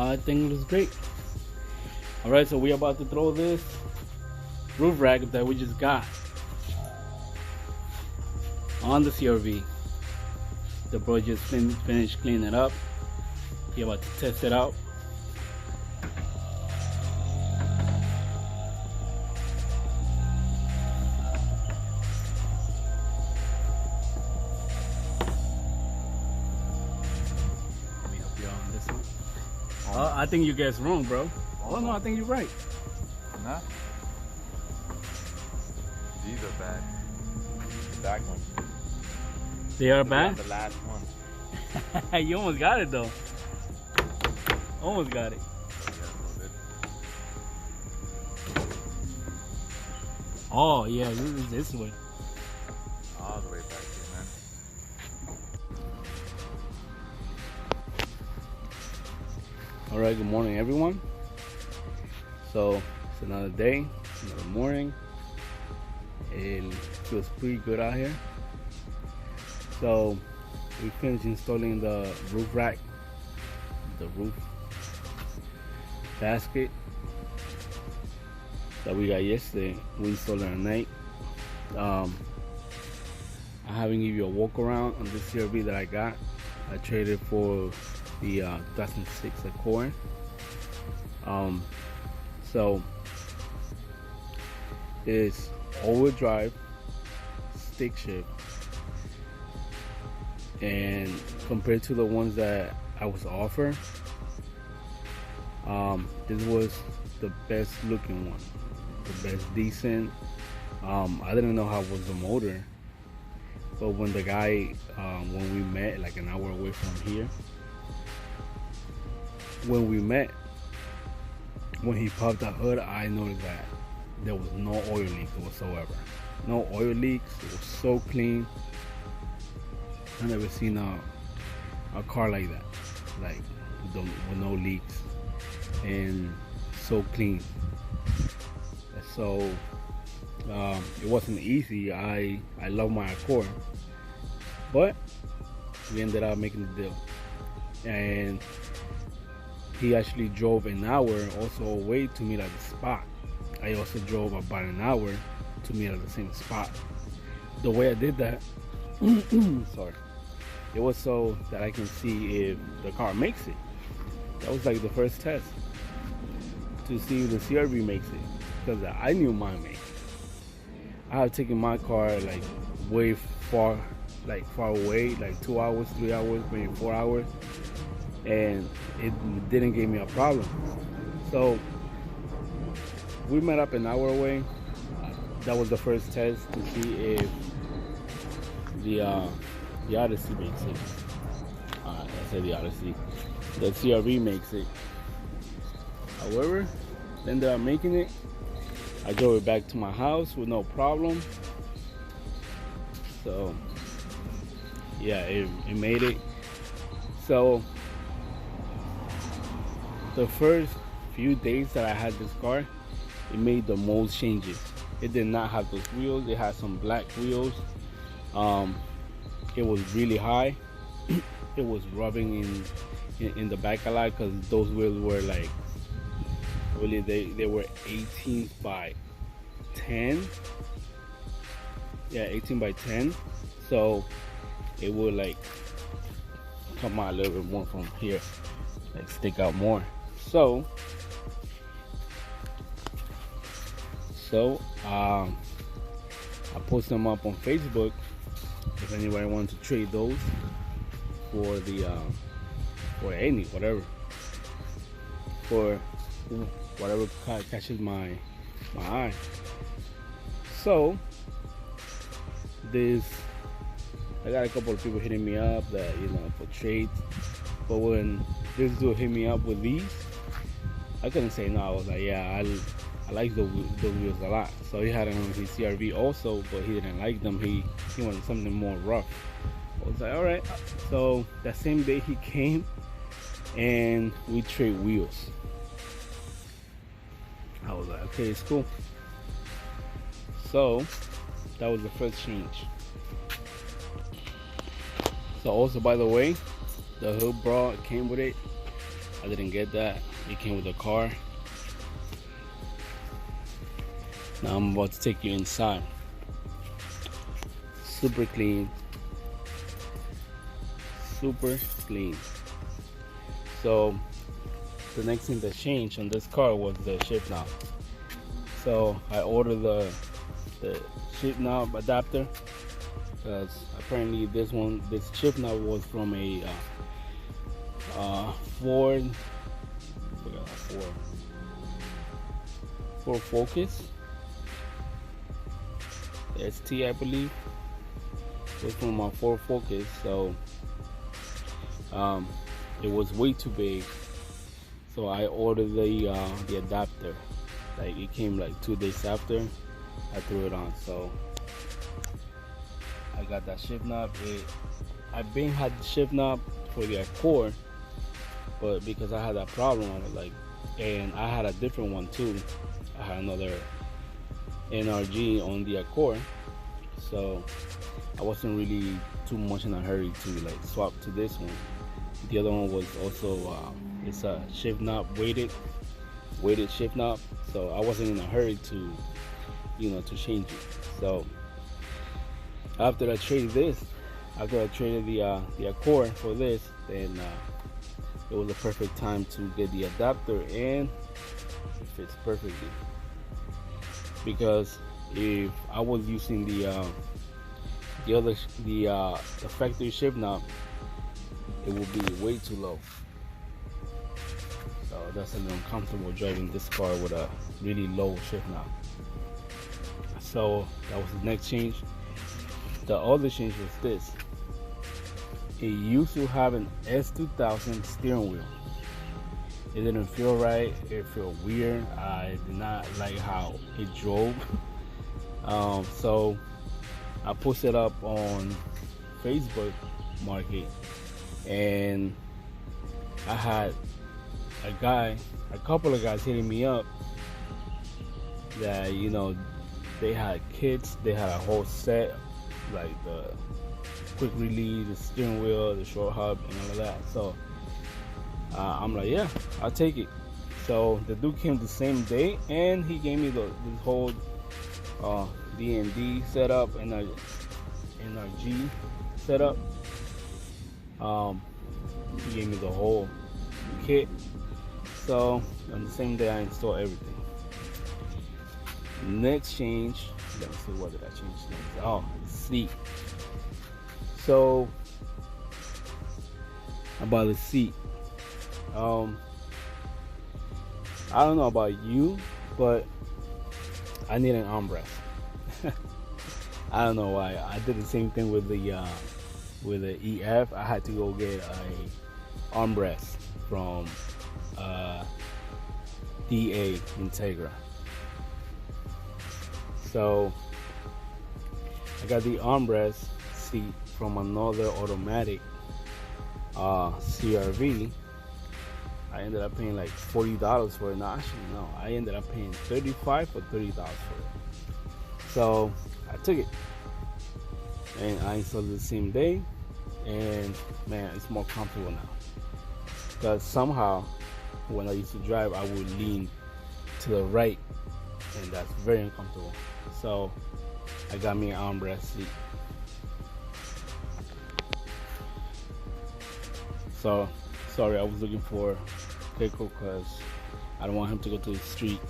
I think it looks great. All right, so we're about to throw this roof rack that we just got on the CRV. The bro just finished cleaning it up. He's about to test it out. Let me help you out on this one. I think you guessed wrong, bro. Oh no, I think you're right. Nah. These are bad. The back one. They are bad? The last one. You almost got it though. Almost got it. Oh yeah, this way. All the way back here, man. All right, good morning, everyone. So it's another day, another morning. It feels pretty good out here. So we finished installing the roof rack, the roof basket that we got yesterday. We installed it at night. I haven't give you a walk around on this CRV that I got. I traded for the 2006 Accord. So it's all-wheel drive, stick shift, and compared to the ones that I was offered, this was the best looking one, the best decent. I didn't know how was the motor, but when the guy, when we met, like an hour away from here, when we met, when he popped the hood, I noticed that there was no oil leaks whatsoever. No oil leaks. It was so clean. I never seen a car like that, like with no leaks and so clean. So it wasn't easy. I love my Accord, but we ended up making the deal, and he actually drove an hour also away to meet at the spot. I also drove about an hour to meet at the same spot. The way I did that, sorry, it was so that I can see if the car makes it. That was like the first test to see if the CRV makes it, because I knew mine made it. I have taken my car like way far, like far away, like 2 hours, 3 hours, maybe 4 hours, and it didn't give me a problem. So we met up an hour away. That was the first test to see if the Odyssey makes it. I said the Odyssey. The CRV makes it. However, ended up making it. I drove it back to my house with no problem. So yeah, it made it. So the first few days that I had this car, it made the most changes. It did not have those wheels. It had some black wheels. It was really high. It was rubbing in the back a lot, because those wheels were like, really, they were 18 by 10. Yeah, 18 by 10. So it would like come out a little bit more from here, like stick out more. So I post them up on Facebook if anybody wants to trade those for the for whatever catches my eye. So I got a couple of people hitting me up that, for trades, but when this dude hit me up with these, I couldn't say no. I was like, yeah, I like those wheels a lot. So he had them on his CRV also, but he didn't like them. He wanted something more rough. I was like, all right. So that same day he came and we trade wheels. I was like, okay, it's cool. So that was the first change. So also, by the way, the hood bra came with it. I didn't get that. It came with the car. Now I'm about to take you inside. Super clean. Super clean. So the next thing that changed on this car was the shift knob. So I ordered the shift knob adapter, because apparently this shift knob was from a Ford Focus ST, I believe. It was from my Ford Focus, so it was way too big. So I ordered the adapter. Like, it came like 2 days after I threw it on. So I got that shift knob. I've been had the shift knob for the Accord, but because I had that problem, I was like, and I had a different one too. I had another NRG on the Accord, so I wasn't really too much in a hurry to like swap to this one. The other one was also it's a shift knob, weighted shift knob, so I wasn't in a hurry to to change it. So after I traded the Accord for this, then it was a perfect time to get the adapter, and it fits perfectly. Because if I was using the factory shift knob, it would be way too low. So that's a little uncomfortable driving this car with a really low shift knob. So that was the next change. The other change was this. It used to have an S2000 steering wheel. It didn't feel right. It felt weird. I did not like how it drove. So I posted up on Facebook Market, and I had a couple of guys hitting me up that they had kits. They had a whole set, like the quick release, the steering wheel, the short hub, and all of that. So I'm like, yeah, I'll take it. So the dude came the same day, and he gave me this whole D&D setup and a NRG setup. He gave me the whole kit. So on the same day, I installed everything. Next change, let me see, what did I change next? Oh, seat. So about the seat, I don't know about you, but I need an armrest. I don't know why. I did the same thing with the EF. I had to go get a armrest from DA Integra. So I got the armrest seat from another automatic CRV. I ended up paying like $40 for it. No, actually no, I ended up paying $35 or $30 for it. So I took it and I installed it the same day, and man, it's more comfortable now. Because somehow when I used to drive, I would lean to the right, and that's very uncomfortable. So I got me an armrest seat. So sorry, I was looking for Keiko because I don't want him to go to the street.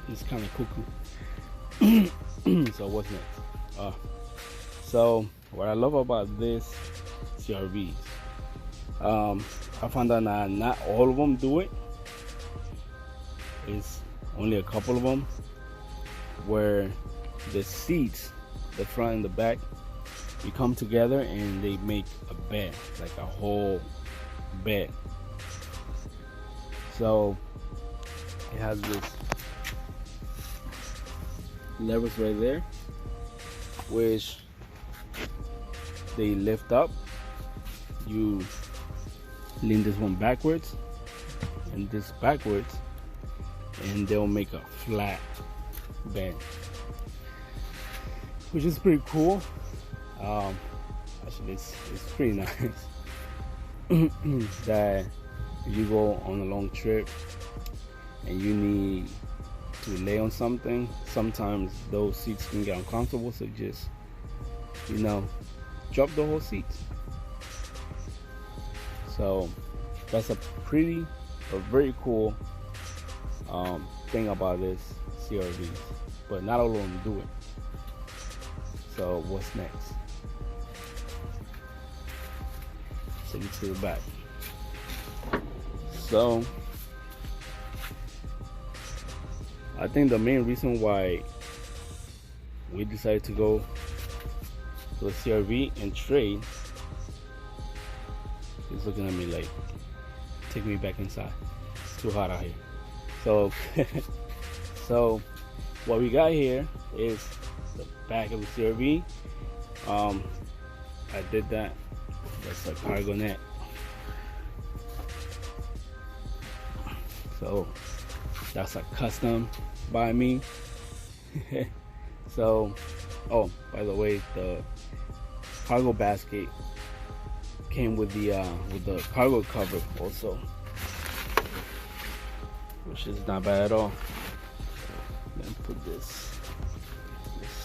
He's kind of cuckoo. So what's next? So what I love about this CRV, I found out that not all of them do it. It's only a couple of them where the seats, the front and the back, you come together and they make a bed, like a whole bed. So it has this levers right there, which they lift up. You lean this one backwards and this backwards, and they'll make a flat bed, which is pretty cool. Actually, it's pretty nice that you go on a long trip and you need to lay on something, sometimes those seats can get uncomfortable, so just, drop the whole seat. So that's a very cool thing about this CRV, but not all of them do it. So what's next? Take it to the back. So I think the main reason why we decided to go to the CRV and trade is looking at me like, take me back inside. It's too hot out here. So, so what we got here is the back of the CRV. I did that. That's a cargo net. So that's a custom by me. So, oh, by the way, the cargo basket came with the cargo cover also, which is not bad at all. Let me put this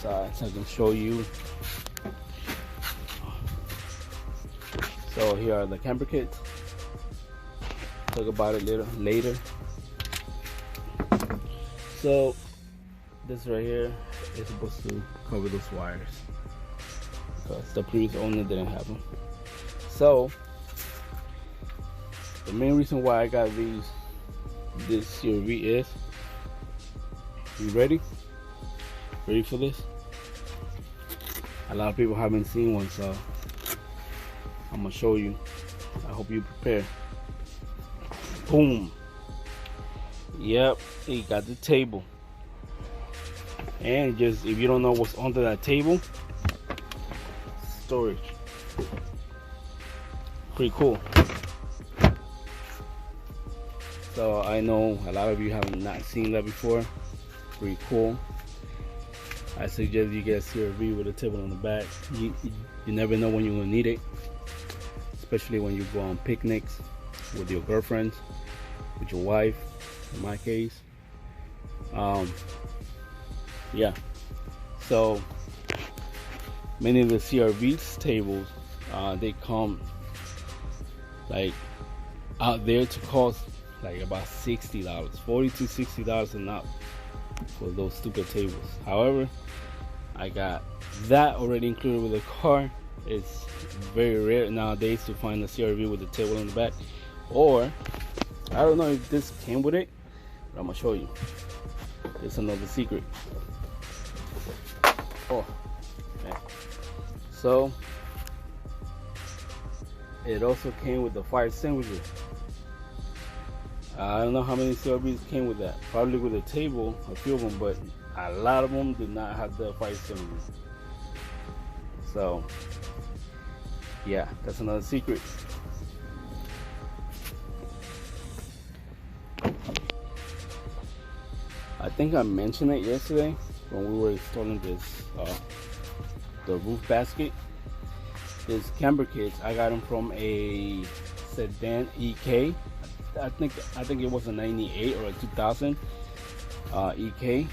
side so I can show you. So here are the camper kits. Talk about it later. So this right here is supposed to cover those wires because the previous owner didn't have them. So the main reason why I got this CRV is, you ready for this? A lot of people haven't seen one, so I'm gonna show you. I hope you prepare. Boom. Yep, he got the table. And just, if you don't know what's under that table, storage. Pretty cool. So I know a lot of you have not seen that before. Pretty cool. I suggest you get a CRV with a table on the back. You never know when you're gonna need it, especially when you go on picnics with your girlfriends, with your wife, in my case. Yeah, so many of the CRV's tables, they come like out there to cost like about $60, $40 to $60 and up for those stupid tables. However, I got that already included with the car. It's very rare nowadays to find a CRV with a table in the back, or I don't know if this came with it, but I'm gonna show you. It's another secret. Oh, okay. So it also came with the fire extinguisher. I don't know how many CRVs came with that. Probably with a table, a few of them, but a lot of them did not have the fire extinguisher. So yeah, that's another secret. I think I mentioned it yesterday when we were installing this the roof basket. This camper kits, I got them from a sedan EK. I think it was a 98 or a 2000 EK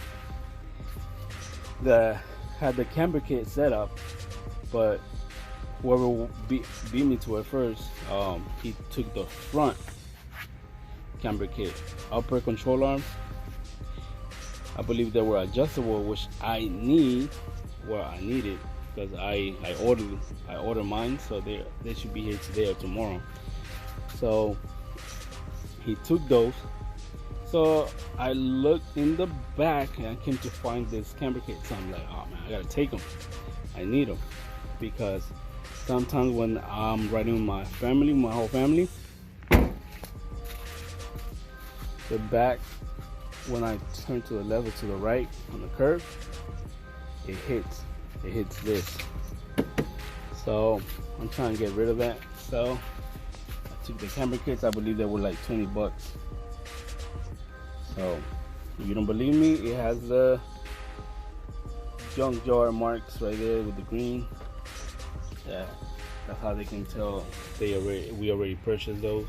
that had the camper kit set up, but whoever beat me to it first, he took the front camper kit, upper control arms. I believe they were adjustable, which I needed because I ordered mine, so they should be here today or tomorrow. So he took those. So I looked in the back and I came to find this camper kit. So I'm like, oh man, I gotta take them. I need them because sometimes when I'm riding with my family, my whole family, the back, when I turn to the left or to the right on the curve, it hits this. So I'm trying to get rid of that. So I took the camper kits. I believe they were like $20. So if you don't believe me, it has the junk jar marks right there with the green. Yeah, that's how they can tell we already purchased those.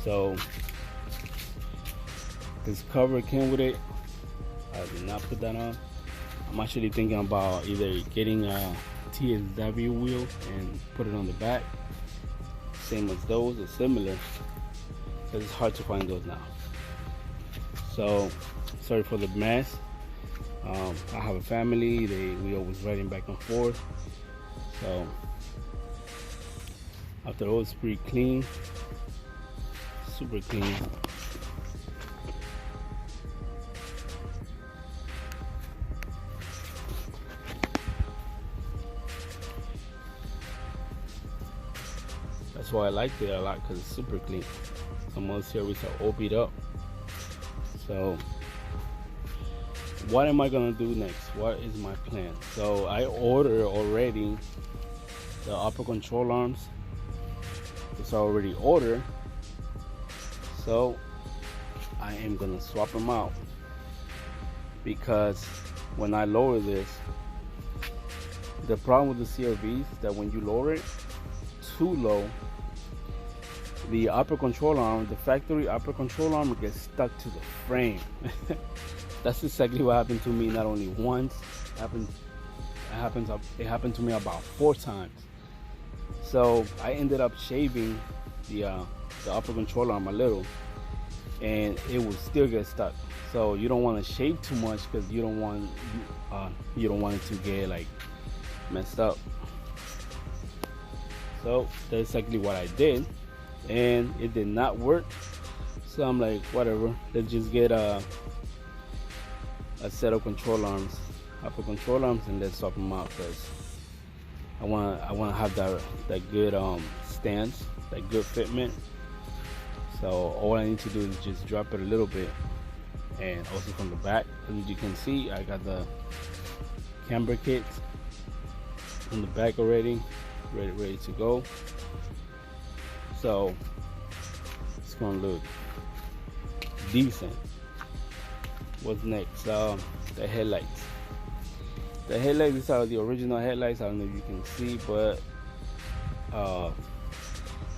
So this cover came with it. I did not put that on. I'm actually thinking about either getting a TSW wheel and put it on the back, same as those or similar, because it's hard to find those now. So sorry for the mess. I have a family. We always riding back and forth. So after all, it's pretty clean, super clean. That's why I liked it a lot, because it's super clean. Some other series are all beat up. So what am I gonna do next? What is my plan? So I ordered already the upper control arms. It's already ordered. So I am gonna swap them out, because when I lower this, the problem with the CRVs is that when you lower it too low, the upper control arm, the factory upper control arm, gets stuck to the frame. That's exactly what happened to me. Not only once, it happened to me about 4 times. So I ended up shaving the upper control arm a little, and it would still get stuck. So you don't want to shave too much, because you don't want it to get like messed up. So that's exactly what I did, and it did not work. So I'm like, whatever, let's just get a set of control arms, upper control arms, and let's swap them out, because I want to have that good stance, that good fitment. So all I need to do is just drop it a little bit, and also from the back, as you can see, I got the camber kits on the back already, ready to go. So it's gonna look decent. What's next? The headlights. The headlights, these are the original headlights. I don't know if you can see, but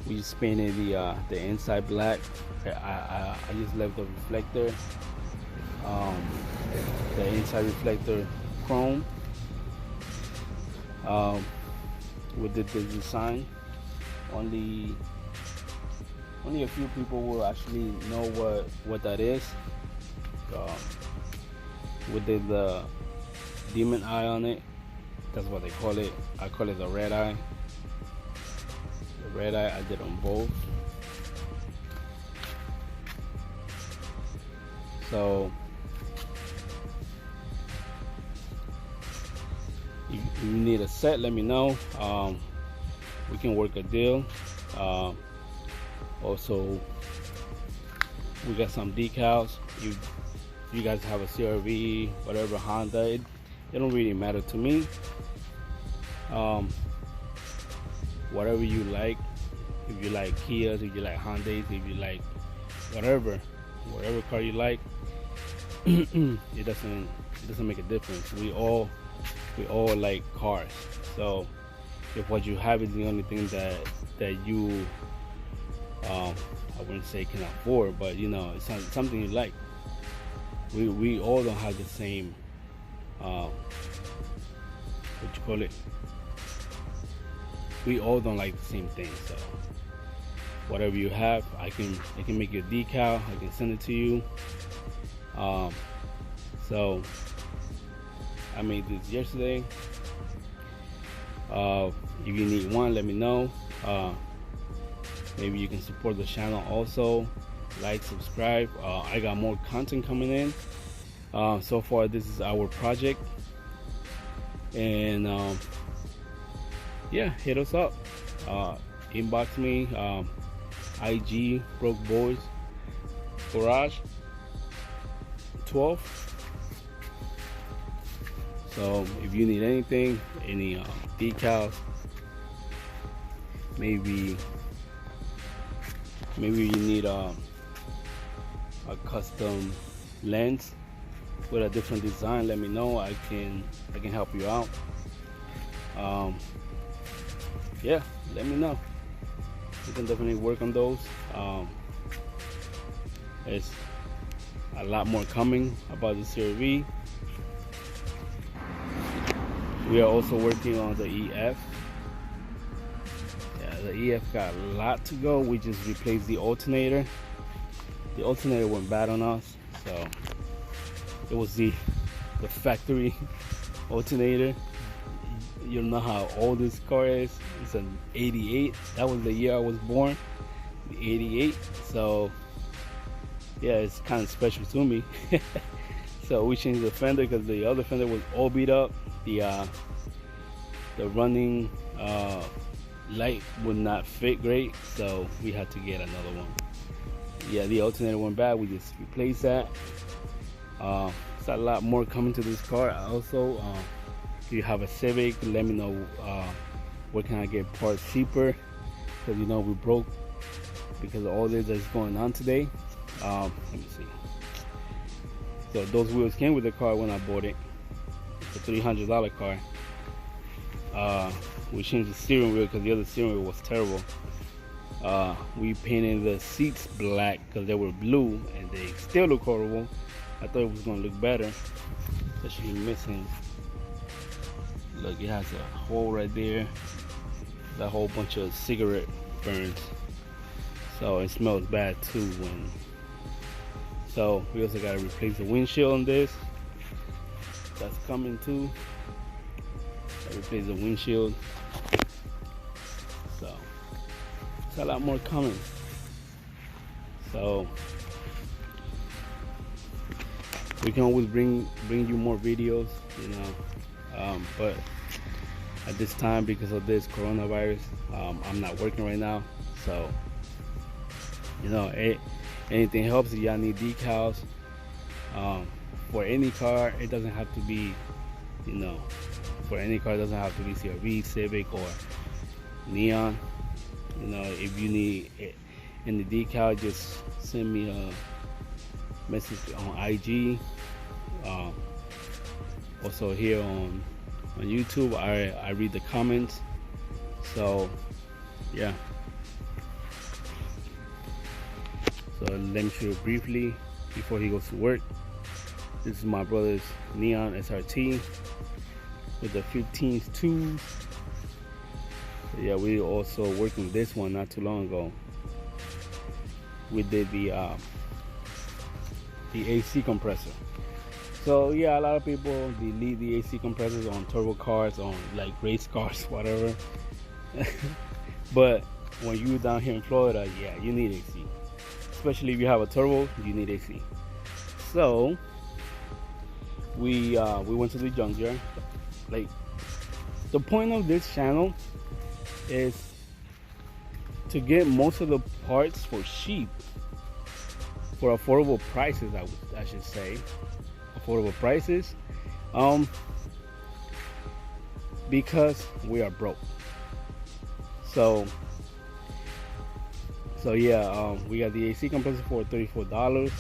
we just painted the inside black. I just left the reflector, the inside reflector chrome. We did the design. Only a few people will actually know what that is. We did the demon eye on it. That's what they call it. I call it the red eye. The red eye I did on both. So if you need a set, let me know. We can work a deal. Also, we got some decals. You guys have a CRV, whatever, Honda, it don't really matter to me. Whatever you like, if you like Kias, if you like Hondas, if you like whatever car you like, it doesn't make a difference. We all like cars. So if what you have is the only thing that you I wouldn't say can afford, but you know, it's something you like. We all don't have the same what you call it, we all don't like the same thing. So whatever you have, I can make you a decal, I can send it to you. So I made this yesterday. If you need one, let me know. Maybe you can support the channel also. Like, subscribe. I got more content coming in. So far, this is our project. And yeah, hit us up. Inbox me. IG Broke Boys Garage 12. So if you need anything, any decals, maybe you need a custom lens with a different design, let me know. I can help you out. Yeah, let me know. We can definitely work on those. It's a lot more coming about the CRV. We are also working on the EF. Yeah, the EF got a lot to go. We just replaced the alternator. The alternator went bad on us, so it was the factory alternator. You know how old this car is. It's an 88. That was the year I was born, the 88. So yeah, it's kind of special to me. So we changed the fender because the other fender was all beat up. The running light would not fit great, so we had to get another one. Yeah, the alternator went bad. We just replaced that. It's a lot more coming to this car. Also, if you have a Civic, let me know where can I get parts cheaper, because you know we broke because of all this that's going on today. Let me see. So those wheels came with the car when I bought it. It's a $300 car. We changed the steering wheel because the other steering wheel was terrible. We painted the seats black because they were blue and they still look horrible. I thought it was going to look better. So she's missing. Look, it has a hole right there. That whole bunch of cigarette burns. So it smells bad too. So we also got to replace the windshield on this. That's coming too. Replace the windshield. So it's a lot more coming. So we can always bring you more videos, you know. But at this time, because of this coronavirus, I'm not working right now. So you know, anything helps. If y'all need decals for any car, it doesn't have to be, you know. For any car, it doesn't have to be CRV, Civic, or Neon. You know, if you need it in the decal, just send me a message on IG. Also here on YouTube, I read the comments. So yeah. So let me show you briefly before he goes to work. This is my brother's Neon SRT with the 15s tubes. So yeah, we also working this one not too long ago. We did the AC compressor. So yeah, a lot of people, they leave the AC compressors on turbo cars, on like race cars, whatever. But when you're down here in Florida, yeah, you need AC. Especially if you have a turbo, you need AC. So we went to the junkyard. Like, the point of this channel is to get most of the parts for cheap, for affordable prices. I should say affordable prices, because we are broke. So yeah, we got the AC compressor for $34.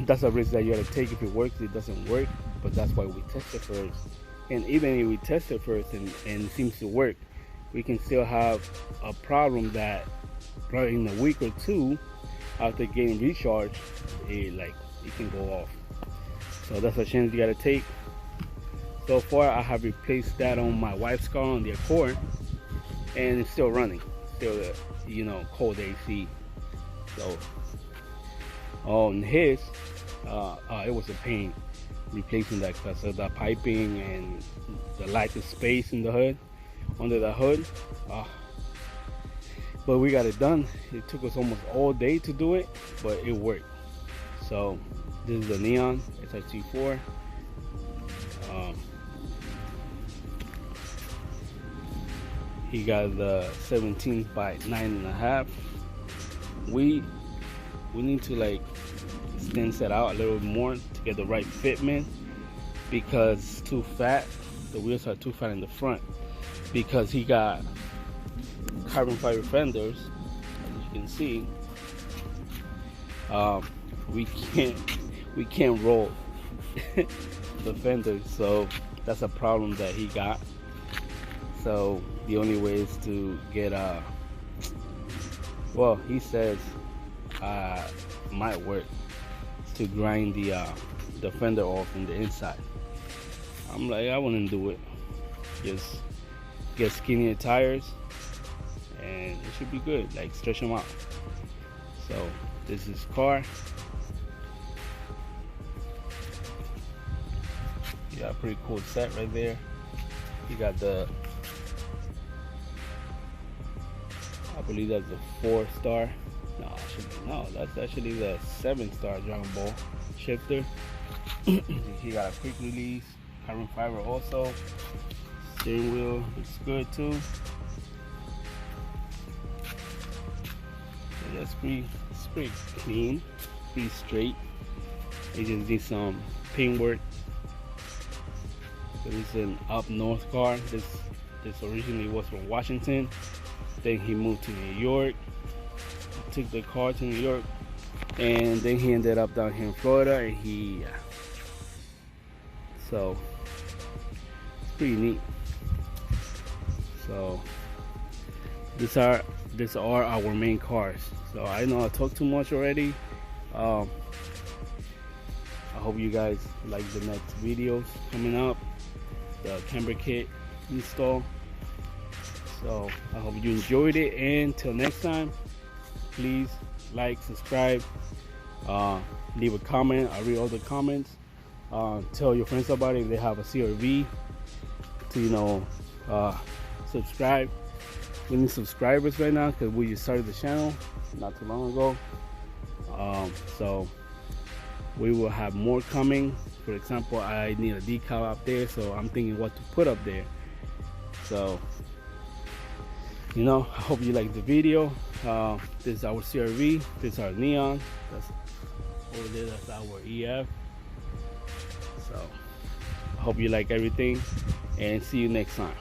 That's a risk that you gotta take. If it works, it doesn't work, but that's why we test it first. And even if we test it first and it seems to work, we can still have a problem that probably in a week or two after getting recharged, it can go off. So that's a chance you gotta take. So far, I have replaced that on my wife's car, on the Accord, and it's still running, still you know, cold AC. So on his, it was a pain replacing that because of the piping and the lack of space in the hood, under the hood. But we got it done. It took us almost all day to do it, but it worked. So this is the Neon SRT4. He got the 17 by 9.5. We need to like extend that out a little more to get the right fitment, because it's too fat. The wheels are too fat in the front, because he got carbon fiber fenders, as you can see. We can't roll the fenders, so that's a problem that he got. So the only way is to get well, he says might work to grind the fender off in the inside. I'm like, I wouldn't do it. Just get skinnier tires and it should be good, like stretch them out. So this is car. Yeah, pretty cool set right there. You got the, I believe that's the 4-star. No, that's actually the 7-star Dragon Ball shifter. He got a quick release carbon fiber also. Steering wheel looks good too. So that's pretty clean, pretty straight. It just needs some paint work. So this is an up north car. This originally was from Washington. Then he moved to New York. Took the car to New York, and then he ended up down here in Florida, and so it's pretty neat. So these are our main cars. So I know I talked too much already. I hope you guys like the next videos coming up, the camber kit install. So I hope you enjoyed it, and till next time, please like, subscribe, leave a comment. I read all the comments. Tell your friends about it if they have a CRV to subscribe. We need subscribers right now because we just started the channel not too long ago. So we will have more coming. For example, I need a decal up there, so I'm thinking what to put up there. So I hope you like the video. This is our CRV. This is our Neon. That's over there. That's our EF. So I hope you like everything, and see you next time.